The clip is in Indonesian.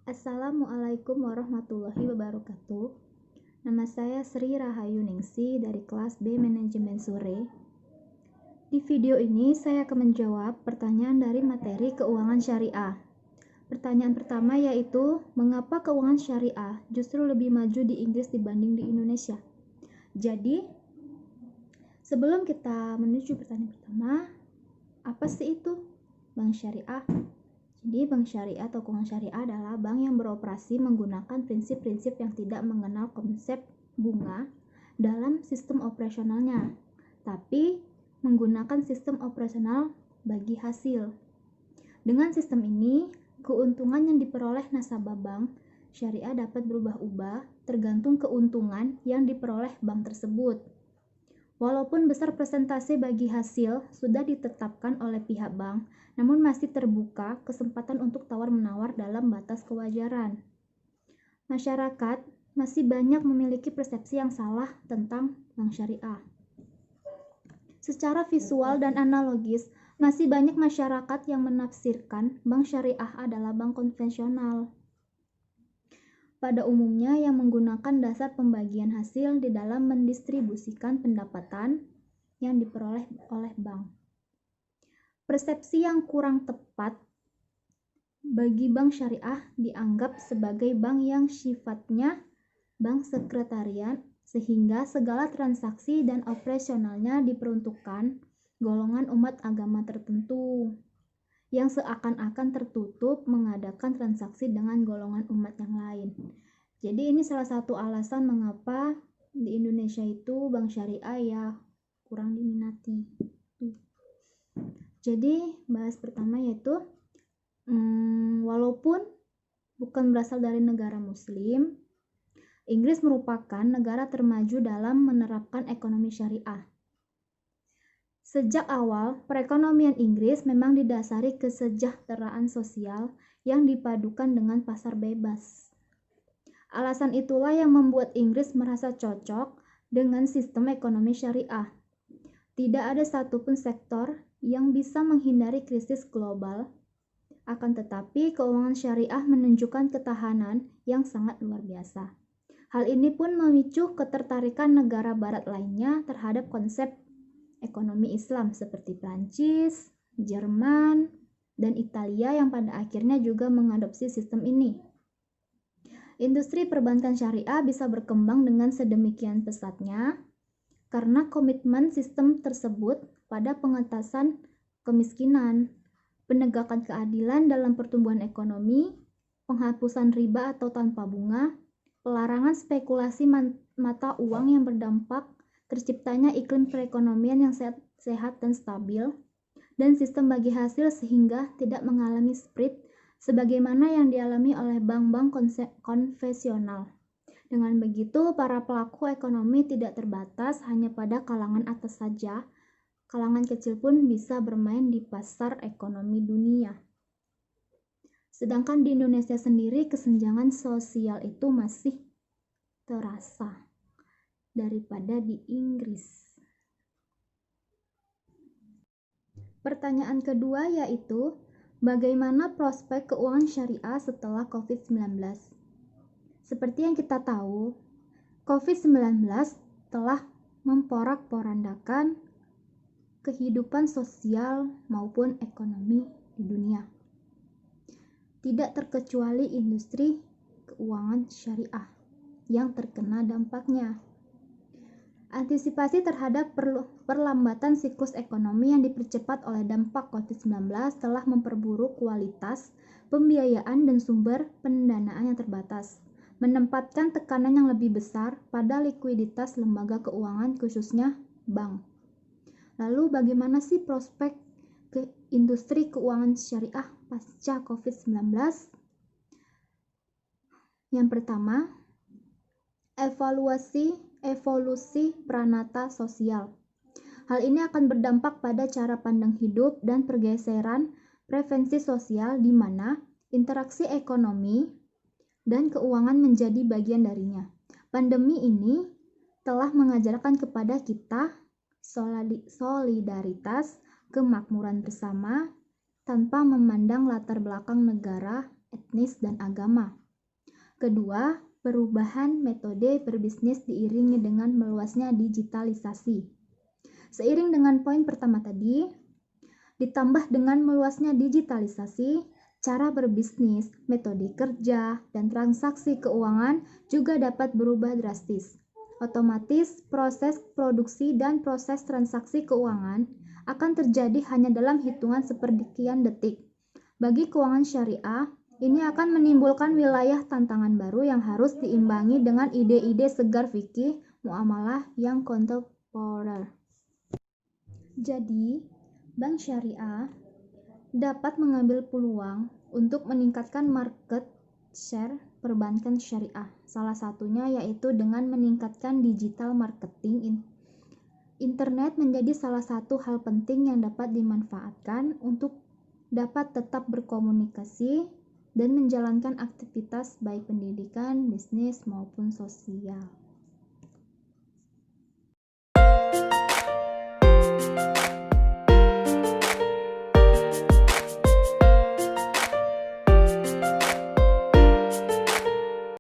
Assalamualaikum warahmatullahi wabarakatuh. Nama saya Sri Rahayu Ningsi dari kelas B Manajemen Sore. Di video ini saya akan menjawab pertanyaan dari materi keuangan syariah. Pertanyaan pertama yaitu, mengapa keuangan syariah justru lebih maju di Inggris dibanding di Indonesia? Jadi, sebelum kita menuju pertanyaan pertama, apa sih itu bank syariah? Jadi, bank syariah atau keuangan syariah adalah bank yang beroperasi menggunakan prinsip-prinsip yang tidak mengenal konsep bunga dalam sistem operasionalnya, tapi menggunakan sistem operasional bagi hasil. Dengan sistem ini, keuntungan yang diperoleh nasabah bank syariah dapat berubah-ubah tergantung keuntungan yang diperoleh bank tersebut. Walaupun besar persentase bagi hasil sudah ditetapkan oleh pihak bank, namun masih terbuka kesempatan untuk tawar-menawar dalam batas kewajaran. Masyarakat masih banyak memiliki persepsi yang salah tentang bank syariah. Secara visual dan analogis, masih banyak masyarakat yang menafsirkan bank syariah adalah bank konvensional. Pada umumnya yang menggunakan dasar pembagian hasil di dalam mendistribusikan pendapatan yang diperoleh oleh bank. Persepsi yang kurang tepat bagi bank syariah dianggap sebagai bank yang sifatnya bank sekretariat, sehingga segala transaksi dan operasionalnya diperuntukkan golongan umat agama tertentu yang seakan-akan tertutup mengadakan transaksi dengan golongan umat yang lain. Jadi ini salah satu alasan mengapa di Indonesia itu bank syariah ya kurang diminati. Jadi bahas pertama yaitu walaupun bukan berasal dari negara muslim, Inggris merupakan negara termaju dalam menerapkan ekonomi syariah. Sejak awal, perekonomian Inggris memang didasari kesejahteraan sosial yang dipadukan dengan pasar bebas. Alasan itulah yang membuat Inggris merasa cocok dengan sistem ekonomi syariah. Tidak ada satupun sektor yang bisa menghindari krisis global, akan tetapi keuangan syariah menunjukkan ketahanan yang sangat luar biasa. Hal ini pun memicu ketertarikan negara barat lainnya terhadap konsep ekonomi Islam seperti Prancis, Jerman, dan Italia yang pada akhirnya juga mengadopsi sistem ini. Industri perbankan syariah bisa berkembang dengan sedemikian pesatnya karena komitmen sistem tersebut pada pengentasan kemiskinan, penegakan keadilan dalam pertumbuhan ekonomi, penghapusan riba atau tanpa bunga, pelarangan spekulasi mata uang yang berdampak terciptanya iklim perekonomian yang sehat dan stabil, dan sistem bagi hasil sehingga tidak mengalami split sebagaimana yang dialami oleh bank-bank konvensional. Dengan begitu, para pelaku ekonomi tidak terbatas hanya pada kalangan atas saja, kalangan kecil pun bisa bermain di pasar ekonomi dunia. Sedangkan di Indonesia sendiri kesenjangan sosial itu masih terasa daripada di Inggris. Pertanyaan kedua yaitu, bagaimana prospek keuangan syariah setelah COVID-19? Seperti yang kita tahu, COVID-19 telah memporak-porandakan kehidupan sosial maupun ekonomi di dunia. Tidak terkecuali industri keuangan syariah yang terkena dampaknya. Antisipasi terhadap perlambatan siklus ekonomi yang dipercepat oleh dampak COVID-19 telah memperburuk kualitas pembiayaan dan sumber pendanaan yang terbatas, menempatkan tekanan yang lebih besar pada likuiditas lembaga keuangan khususnya bank. Lalu bagaimana sih prospek ke industri keuangan syariah pasca COVID-19? Yang pertama, evolusi pranata sosial. Hal ini akan berdampak pada cara pandang hidup dan pergeseran preferensi sosial di mana interaksi ekonomi dan keuangan menjadi bagian darinya. Pandemi ini telah mengajarkan kepada kita solidaritas, kemakmuran bersama tanpa memandang latar belakang negara, etnis, dan agama. Kedua, perubahan metode berbisnis diiringi dengan meluasnya digitalisasi. Seiring dengan poin pertama tadi, ditambah dengan meluasnya digitalisasi, cara berbisnis, metode kerja, dan transaksi keuangan juga dapat berubah drastis. Otomatis, proses produksi dan proses transaksi keuangan akan terjadi hanya dalam hitungan sepersekian detik. Bagi keuangan syariah, ini akan menimbulkan wilayah tantangan baru yang harus diimbangi dengan ide-ide segar fikih muamalah yang kontemporer. Jadi, bank syariah dapat mengambil peluang untuk meningkatkan market share perbankan syariah. Salah satunya yaitu dengan meningkatkan digital marketing. Internet menjadi salah satu hal penting yang dapat dimanfaatkan untuk dapat tetap berkomunikasi dan menjalankan aktivitas baik pendidikan, bisnis, maupun sosial.